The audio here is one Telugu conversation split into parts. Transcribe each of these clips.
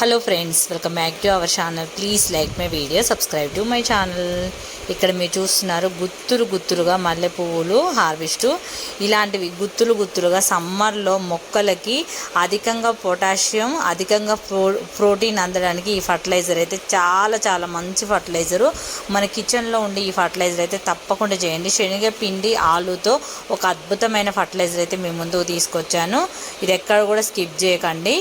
Hello friends, welcome back to our channel. Please like my video, subscribe to my channel. ఇక్కడ మీరు చూస్తున్నారు గుత్తులుగా మల్లె పువ్వులు హార్వెస్ట్. ఇలాంటివి గుత్తులుగా సమ్మర్లో మొక్కలకి అధికంగా పొటాషియం, అధికంగా ప్రోటీన్ అందడానికి ఈ ఫర్టిలైజర్ అయితే చాలా మంచి ఫర్టిలైజరు. మన కిచెన్లో ఉండే ఈ ఫర్టిలైజర్ అయితే తప్పకుండా చేయండి. శనగపిండి ఆలుతో ఒక అద్భుతమైన ఫర్టిలైజర్ అయితే మీ ముందుకు తీసుకొచ్చాను. ఇది ఎక్కడ కూడా స్కిప్ చేయకండి.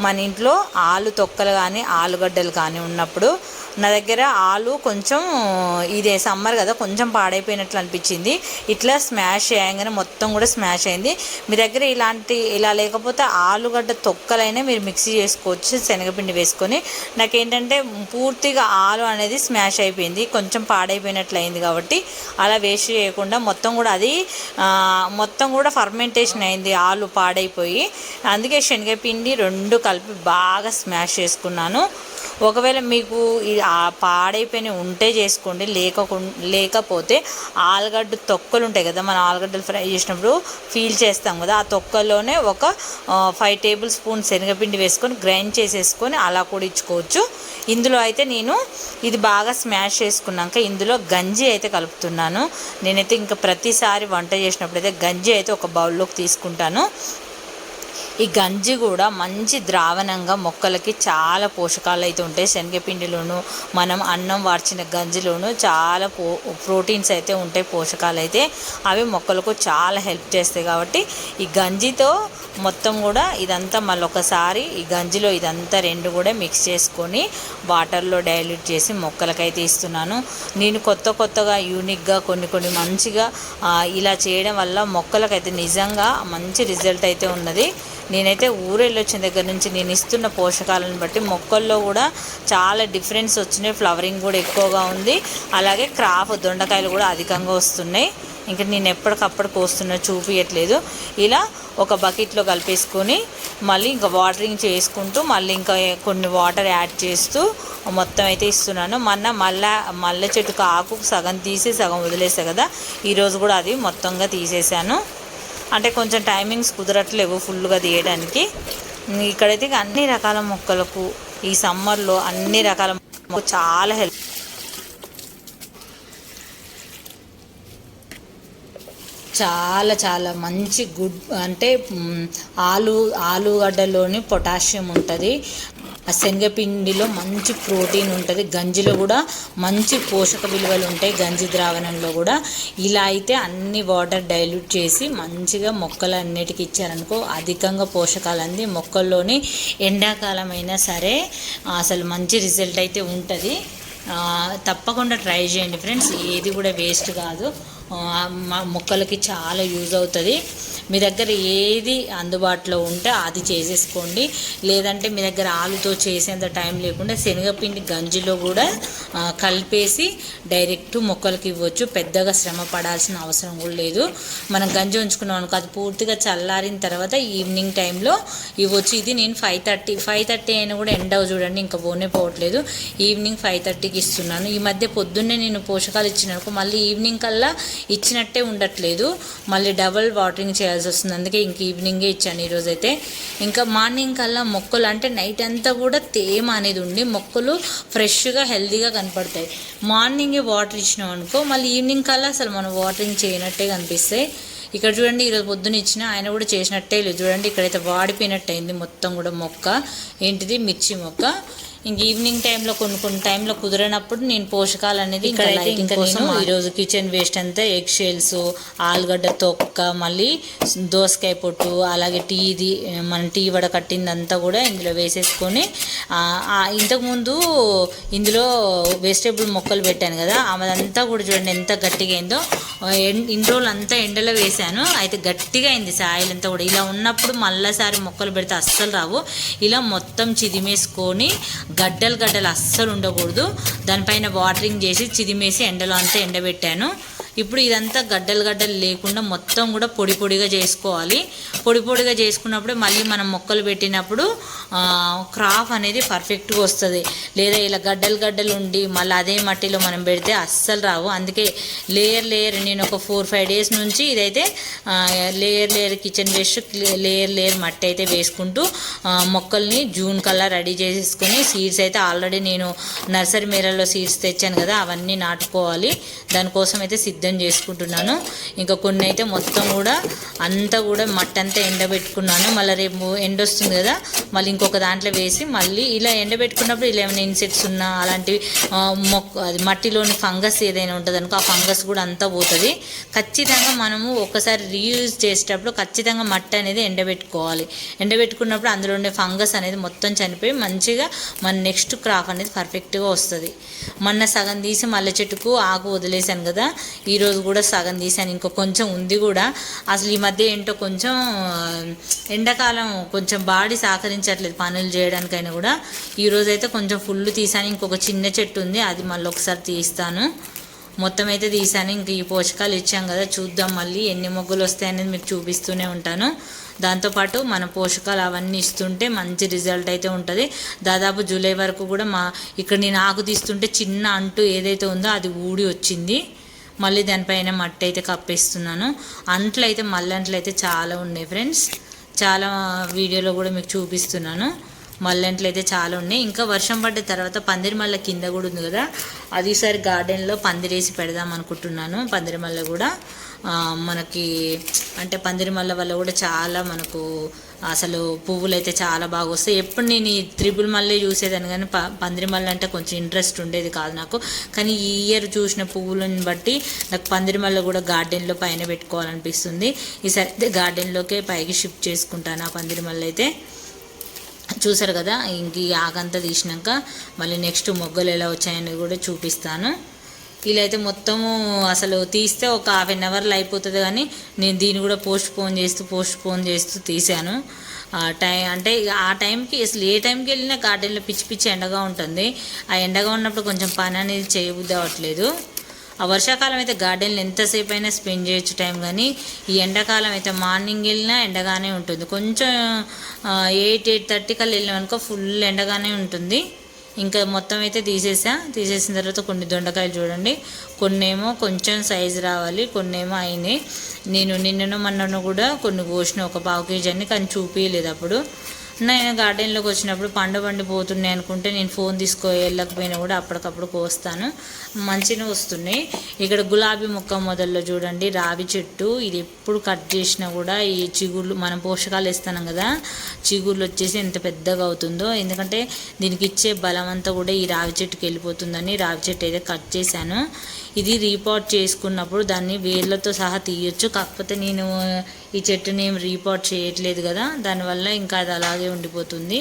మన ఇంట్లో ఆలు తొక్కలు కానీ ఆలుగడ్డలు కానీ ఉన్నప్పుడు, నా దగ్గర ఆలు కొంచెం ఇదే సమ్మర్ కదా కొంచెం పాడైపోయినట్లు అనిపించింది. ఇట్లా స్మాష్ చేయగానే మొత్తం కూడా స్మాష్ అయింది. మీ దగ్గర ఇలా లేకపోతే ఆలుగడ్డ తొక్కలైనా మీరు మిక్సీ చేసుకోవచ్చు శనగపిండి వేసుకొని. నాకేంటంటే పూర్తిగా ఆలు అనేది స్మాష్ అయిపోయింది, కొంచెం పాడైపోయినట్లు అయింది. కాబట్టి అలా వేస్ట్ చేయకుండా మొత్తం కూడా అది మొత్తం కూడా ఫర్మెంటేషన్ అయింది ఆలు పాడైపోయి. అందుకే శనగపిండి రెండు కలిపి బాగా స్మాష్ చేసుకున్నాను. ఒకవేళ మీకు పాడైపోయిన ఉంటే చేసుకోండి, లేకపోతే ఆలుగడ్డ తొక్కలు ఉంటాయి కదా, మనం ఆలుగడ్డలు ఫ్రై చేసినప్పుడు ఫీల్ చేస్తాం కదా, ఆ తొక్కల్లోనే ఒక 5 టేబుల్ స్పూన్ శనగపిండి వేసుకొని గ్రైండ్ చేసేసుకొని అలా కూడా ఇచ్చుకోవచ్చు. ఇందులో అయితే నేను ఇది బాగా స్మాష్ చేసుకున్నాక ఇందులో గంజి అయితే కలుపుతున్నాను. నేనైతే ఇంకా ప్రతిసారి వంట చేసినప్పుడు అయితే గంజి అయితే ఒక బౌల్లోకి తీసుకుంటాను. ఈ గంజి కూడా మంచి ద్రావణంగా మొక్కలకి చాలా పోషకాలు అయితే ఉంటాయి. శనగపిండిలోను మనం అన్నం వార్చిన గంజిలోను చాలా ప్రోటీన్స్ అయితే ఉంటాయి, పోషకాలు అయితే. అవి మొక్కలకు చాలా హెల్ప్ చేస్తాయి. కాబట్టి ఈ గంజితో మొత్తం కూడా ఇదంతా మళ్ళొకసారి ఈ గంజిలో ఇదంతా రెండు కూడా మిక్స్ చేసుకొని వాటర్లో డైల్యూట్ చేసి మొక్కలకైతే ఇస్తున్నాను. నేను కొత్తగా యూనిక్గా కొన్ని మంచిగా ఇలా చేయడం వల్ల మొక్కలకైతే నిజంగా మంచి రిజల్ట్ అయితే ఉన్నది. నేనైతే ఊరెళ్ళొచ్చిన దగ్గర నుంచి నేను ఇస్తున్న పోషకాలను బట్టి మొక్కల్లో కూడా చాలా డిఫరెన్స్ వచ్చినాయి. ఫ్లవరింగ్ కూడా ఎక్కువగా ఉంది. అలాగే దొండకాయలు కూడా అధికంగా వస్తున్నాయి. ఇంకా నేను ఎప్పటికప్పుడు కోస్తున్నా చూపించట్లేదు. ఇలా ఒక బకెట్లో కలిపేసుకొని మళ్ళీ ఇంకా వాటరింగ్ చేసుకుంటూ మళ్ళీ ఇంకా కొన్ని వాటర్ యాడ్ చేస్తూ మొత్తం అయితే ఇస్తున్నాను. మల్లె చెట్టుకు ఆకు సగం తీసి సగం వదిలేసా కదా, ఈరోజు కూడా అది మొత్తంగా తీసేసాను. అంటే కొంచెం టైమింగ్స్ కుదరట్లేవు ఫుల్గా తీయడానికి. ఇక్కడైతే అన్ని రకాల మొక్కలకు ఈ సమ్మర్లో అన్ని రకాల మొక్కలకు చాలా హెల్ప్. చాలా మంచి గుడ్ అంటే ఆలుగడ్డలోని పొటాషియం ఉంటుంది, శనగపిండిలో మంచి ప్రోటీన్ ఉంటుంది, గంజిలో కూడా మంచి పోషక విలువలు ఉంటాయి, గంజి ద్రావణంలో కూడా. ఇలా అయితే అన్ని వాటర్ డైల్యూట్ చేసి మంచిగా మొక్కలన్నిటికీ ఇచ్చారనుకో అధికంగా పోషకాలు అంది మొక్కల్లోని ఎండాకాలం అయినా సరే అసలు మంచి రిజల్ట్ అయితే ఉంటుంది. తప్పకుండా ట్రై చేయండి ఫ్రెండ్స్, ఏది కూడా వేస్ట్ కాదు, మొక్కలకి చాలా యూజ్ అవుతుంది. మీ దగ్గర ఏది అందుబాటులో ఉంటే అది చేసేసుకోండి. లేదంటే మీ దగ్గర ఆలుతో చేసేంత టైం లేకుండా శనగపిండి గంజిలో కూడా కలిపేసి డైరెక్ట్ మొక్కలకి ఇవ్వచ్చు. పెద్దగా శ్రమ పడాల్సిన అవసరం కూడా లేదు. మనం గంజి ఉంచుకున్నాం అనుకో అది పూర్తిగా చల్లారిన తర్వాత ఈవినింగ్ టైంలో ఇవ్వచ్చు. ఇది నేను 5:30 అయినా కూడా ఎండ చూడండి ఇంకా పోవట్లేదు. ఈవినింగ్ 5:30కి ఇస్తున్నాను. ఈ మధ్య పొద్దున్నే నేను పోషకాలు ఇచ్చిననుకో మళ్ళీ ఈవినింగ్ కల్లా ఇచ్చినట్టే ఉండట్లేదు, మళ్ళీ డబల్ వాటరింగ్ చేయాల్సి వస్తుంది. అందుకే ఇంక ఈవినింగే ఇచ్చాను ఈరోజైతే. ఇంకా మార్నింగ్ కల్లా మొక్కలు అంటే నైట్ అంతా కూడా తేమ అనేది ఉండి మొక్కలు ఫ్రెష్గా హెల్తీగా కనపడతాయి. మార్నింగే వాటర్ ఇచ్చినాం అనుకో మళ్ళీ ఈవినింగ్ కల్లా అసలు మనం వాటరింగ్ చేయనట్టే కనిపిస్తాయి. ఇక్కడ చూడండి ఈరోజు పొద్దున ఇచ్చిన ఆయన కూడా చేసినట్టే లేదు. చూడండి ఇక్కడైతే వాడిపోయినట్టు అయింది మొత్తం కూడా మొక్క. ఏంటిది మిర్చి మొక్క. ఇంక ఈవినింగ్ టైంలో కొన్ని టైంలో కుదిరినప్పుడు నేను పోషకాలు అనేది ఇక్కడైతే ఇంకా నేను ఈరోజు కిచెన్ వేస్ట్ అంతా ఎగ్ షెల్స్, ఆలుగడ్డ తొక్క, మళ్ళీ దోసకాయ పొట్టు, అలాగే మన టీ వడ కట్టిందంతా కూడా ఇందులో వేసేసుకొని ఇంతకుముందు ఇందులో వెజిటేబుల్ మొక్కలు పెట్టాను కదా అదంతా కూడా చూడండి ఎంత గట్టిగా అయిందో. ఇన్ని రోజులు అంతా ఎండలో వేసాను, అయితే గట్టిగా అయింది సాయిల్ అంతా కూడా. ఇలా ఉన్నప్పుడు మళ్ళీసారి మొక్కలు పెడితే అస్సలు రావు. ఇలా మొత్తం చిదిమేసుకొని గడ్డలు అస్సలు ఉండకూడదు. దానిపైన వాటరింగ్ చేసి చిదిమేసి ఎండలో అంతా ఎండబెట్టాను. ఇప్పుడు ఇదంతా గడ్డలు గడ్డలు లేకుండా మొత్తం కూడా పొడి పొడిగా చేసుకోవాలి. పొడి పొడిగా చేసుకున్నప్పుడు మళ్ళీ మనం మొక్కలు పెట్టినప్పుడు క్రాప్ అనేది పర్ఫెక్ట్గా వస్తుంది. లేదా ఇలా గడ్డలు గడ్డలు ఉండి మళ్ళీ అదే మట్టిలో మనం పెడితే అస్సలు రావు. అందుకే లేయర్ నేను ఒక 4-5 డేస్ నుంచి ఇదైతే లేయర్ కిచెన్ వేస్ట్ లేయర్ మట్టి అయితే వేసుకుంటూ మొక్కల్ని జూన్ కల్లా రెడీ చేసుకొని సీడ్స్ అయితే ఆల్రెడీ నేను నర్సరీ మేరల్లో సీడ్స్ తెచ్చాను కదా, అవన్నీ నాటుకోవాలి. దానికోసం అయితే సిద్ధం చేసుకుంటున్నాను. ఇంకా కొన్ని అయితే మొత్తం కూడా అంతా కూడా మట్టి అంతా ఎండబెట్టుకున్నాను. మళ్ళీ రేపు ఎండ వస్తుంది కదా, మళ్ళీ ఇంకొక దాంట్లో వేసి మళ్ళీ ఇలా ఎండబెట్టుకున్నప్పుడు ఇలా ఏమైనా ఇన్సెక్ట్స్ ఉన్నా అలాంటివి అది మట్టిలోని ఫంగస్ ఏదైనా ఉంటుంది అనుకో, ఆ ఫంగస్ కూడా అంతా పోతుంది. ఖచ్చితంగా మనము ఒక్కసారి రీయూజ్ చేసేటప్పుడు ఖచ్చితంగా మట్టి అనేది ఎండబెట్టుకోవాలి. ఎండబెట్టుకున్నప్పుడు అందులో ఉండే ఫంగస్ అనేది మొత్తం చనిపోయి మంచిగా మన నెక్స్ట్ క్రాప్ అనేది పర్ఫెక్ట్గా వస్తుంది. మొన్న సగం తీసి మల్లె చెట్టుకు ఆకు వదిలేశాను కదా, ఈరోజు కూడా సగం తీసాను, ఇంకో కొంచెం ఉంది కూడా. అసలు ఈ మధ్య ఏంటో కొంచెం ఎండాకాలం కొంచెం బాడీ సహకరించట్లేదు పనులు చేయడానికైనా కూడా. ఈరోజు అయితే కొంచెం ఫుల్ తీసాను. ఇంకొక చిన్న చెట్టు ఉంది, అది మళ్ళీ ఒకసారి తీస్తాను. మొత్తం అయితే తీసాను. ఇంక ఈ పోషకాలు ఇచ్చాం కదా, చూద్దాం మళ్ళీ ఎన్ని మొగ్గలు వస్తాయనేది మీకు చూపిస్తూనే ఉంటాను. దాంతోపాటు మన పోషకాలు అవన్నీ ఇస్తుంటే మంచి రిజల్ట్ అయితే ఉంటుంది. దాదాపు జూలై వరకు కూడా ఇక్కడ నేను ఆకు తీస్తుంటే చిన్న అంటు ఏదైతే ఉందో అది ఊడి వచ్చింది. మళ్ళీ దానిపైన మట్టి అయితే కప్పేస్తున్నాను. అంట్లు అయితే మల్లెంట్లు అయితే చాలా ఉన్నాయి ఫ్రెండ్స్, చాలా వీడియోలో కూడా మీకు చూపిస్తున్నాను. మల్లెంట్లు అయితే చాలా ఉన్నాయి. ఇంకా వర్షం పడ్డ తర్వాత పందిరి మల్ల కింద కూడా ఉంది కదా, అది ఈసారి గార్డెన్లో పందిరేసి పెడదాం అనుకుంటున్నాను. పందిరి మల్ల కూడా మనకి అంటే పందిరి మల్ల వల్ల కూడా చాలా మనకు అసలు పువ్వులు అయితే చాలా బాగా వస్తాయి. ఎప్పుడు నేను ఈ త్రిబుల్ మల్లె చూసేదాన్ని కానీ పందిరి మల్లె అంటే కొంచెం ఇంట్రెస్ట్ ఉండేది కాదు నాకు. కానీ ఈ ఇయర్ చూసిన పువ్వులను బట్టి నాకు పందిరి మల్లె కూడా గార్డెన్లో పైన పెట్టుకోవాలనిపిస్తుంది. ఈసారి అయితే గార్డెన్లోకే పైకి షిఫ్ట్ చేసుకుంటాను ఆ పందిరి మల్లె అయితే. చూసారు కదా, ఇంక ఈ ఆకంతా తీసినాక మళ్ళీ నెక్స్ట్ మొగ్గలు ఎలా వచ్చాయని కూడా చూపిస్తాను. ఇలా అయితే మొత్తము అసలు తీస్తే ఒక 1/2 అవర్లో అయిపోతుంది, కానీ నేను దీన్ని కూడా పోస్ట్ పోన్ చేస్తూ తీసాను. అంటే ఆ టైంకి అసలు ఏ టైంకి వెళ్ళినా గార్డెన్లో పిచ్చి ఎండగా ఉంటుంది. ఆ ఎండగా ఉన్నప్పుడు కొంచెం పని అనేది చేయబుద్ధి అవ్వట్లేదు. ఆ వర్షాకాలం అయితే గార్డెన్లో ఎంతసేపు అయినా స్పెండ్ చేయొచ్చు టైం, కానీ ఈ ఎండాకాలం అయితే మార్నింగ్ వెళ్ళినా ఎండగానే ఉంటుంది. కొంచెం 8-8:30 కల్లా వెళ్ళామనుకో ఫుల్ ఎండగానే ఉంటుంది. ఇంకా మొత్తం అయితే తీసేసిన తర్వాత కొన్ని దొండకాయలు చూడండి, కొన్నేమో కొంచెం సైజు రావాలి, కొన్నేమో అయినాయి. నేను మొన్నను కూడా కొన్ని కోసిన ఒక 1/2 kg అని, కానీ చూపించలేదు అప్పుడు. నేను గార్డెన్లోకి వచ్చినప్పుడు పండిపోతున్నాయి అనుకుంటే నేను ఫోన్ వెళ్ళకపోయినా కూడా అప్పటికప్పుడు కోస్తాను, మంచిగా వస్తున్నాయి. ఇక్కడ గులాబీ మొక్క మొదల్లో చూడండి రావి చెట్టు, ఇది ఎప్పుడు కట్ చేసినా కూడా ఈ చిగుళ్ళు మనం పోషకాలు ఇస్తున్నాం కదా, చిగుళ్ళు వచ్చేసి ఎంత పెద్దగా అవుతుందో. ఎందుకంటే దీనికి ఇచ్చే బలం అంతా కూడా ఈ రావి చెట్టుకి వెళ్ళిపోతుందని రావి చెట్టు అయితే కట్ చేశాను. ఇది రీపాట్ చేసుకున్నప్పుడు దాన్ని వేర్లతో సహా తీయొచ్చు, కాకపోతే నేను ఈ చెట్టుని ఏం రీపాట్ చేయట్లేదు కదా, దానివల్ల ఇంకా అది అలాగే ఉండిపోతుంది.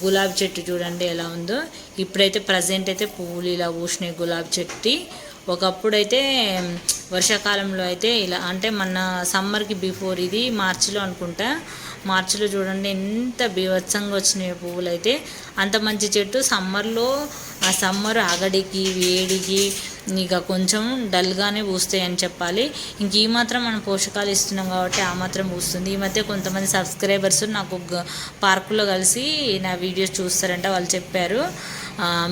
గులాబీ చెట్టు చూడండి ఎలా ఉందో. ఇప్పుడైతే ప్రజెంట్ అయితే పువ్వులు ఇలా పూసినాయి గులాబీ చెట్టు. ఒకప్పుడైతే వర్షాకాలంలో అయితే ఇలా అంటే మన సమ్మర్కి బిఫోర్, ఇది మార్చిలో అనుకుంటా, మార్చిలో చూడండి ఎంత బీభత్సంగా వచ్చినాయి పువ్వులు అయితే. అంత మంచి చెట్టు సమ్మర్లో ఆ సమ్మర్ అగడికి వేడికి ఇక కొంచెం డల్గానే పూస్తాయి అని చెప్పాలి. ఇంక ఈ మాత్రం మనం పోషకాలు ఇస్తున్నాం కాబట్టి ఆ మాత్రం పూస్తుంది. ఈ మధ్య కొంతమంది సబ్స్క్రైబర్స్ నాకు పార్కులో కలిసి నా వీడియోస్ చూస్తారంట, వాళ్ళు చెప్పారు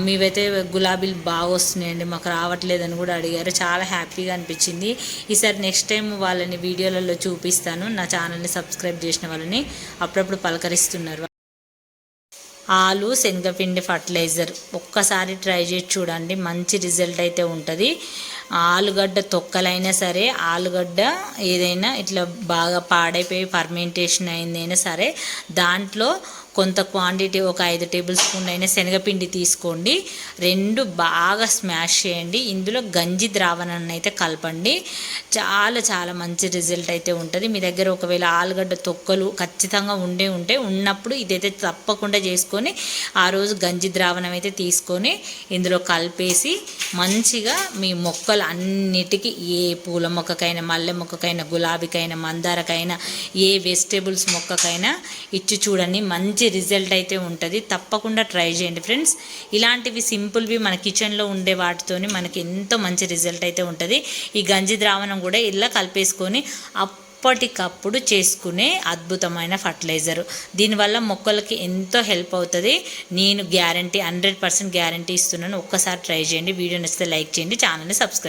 మీవైతే గులాబీలు బాగా వస్తున్నాయండి, మాకు రావట్లేదని కూడా అడిగారు. చాలా హ్యాపీగా అనిపించింది. ఈసారి నెక్స్ట్ టైం వాళ్ళని వీడియోలలో చూపిస్తాను. నా ఛానల్ని సబ్స్క్రైబ్ చేసిన వాళ్ళని అప్పుడప్పుడు పలకరిస్తున్నారు. ఆలు శనగపిండి ఫర్టిలైజర్ ఒక్కసారి ట్రై చేసి చూడండి, మంచి రిజల్ట్ అయితే ఉంటుంది. ఆలుగడ్డ తొక్కలైనా సరే, ఆలుగడ్డ ఏదైనా ఇట్లా బాగా పాడైపోయి ఫర్మెంటేషన్ అయిందైనా సరే, దాంట్లో కొంత క్వాంటిటీ ఒక 5 టేబుల్ స్పూన్ అయినా శనగపిండి తీసుకోండి, 2 బాగా స్మాష్ చేయండి, ఇందులో గంజి ద్రావణాన్ని అయితే కలపండి. చాలా మంచి రిజల్ట్ అయితే ఉంటుంది. మీ దగ్గర ఒకవేళ ఆలుగడ్డ తొక్కలు ఖచ్చితంగా ఉన్నప్పుడు ఇదైతే తప్పకుండా చేసుకొని ఆ రోజు గంజి ద్రావణం అయితే తీసుకొని ఇందులో కలిపేసి మంచిగా మీ మొక్కలు అన్నిటికీ, ఏ పూల మొక్కకైనా, మల్లె మొక్కకైనా, గులాబీకైనా, మందారకైనా, ఏ వెజిటేబుల్స్ మొక్కకైనా ఇచ్చి చూడండి, మంచి రిజల్ట్ అయితే ఉంటుంది. తప్పకుండా ట్రై చేయండి ఫ్రెండ్స్. ఇలాంటివి సింపుల్వి మన కిచెన్లో ఉండే వాటితోని మనకి ఎంతో మంచి రిజల్ట్ అయితే ఉంటుంది. ఈ గంజి ద్రావణం కూడా ఇలా కలిపేసుకొని అప్పటికప్పుడు చేసుకునే అద్భుతమైన ఫర్టిలైజరు. దీనివల్ల మొక్కలకి ఎంతో హెల్ప్ అవుతుంది. నేను గ్యారంటీ 100% గ్యారంటీ ఇస్తున్నాను. ఒక్కసారి ట్రై చేయండి. వీడియో నచ్చితే లైక్ చేయండి, ఛానల్ని సబ్స్క్రైబ్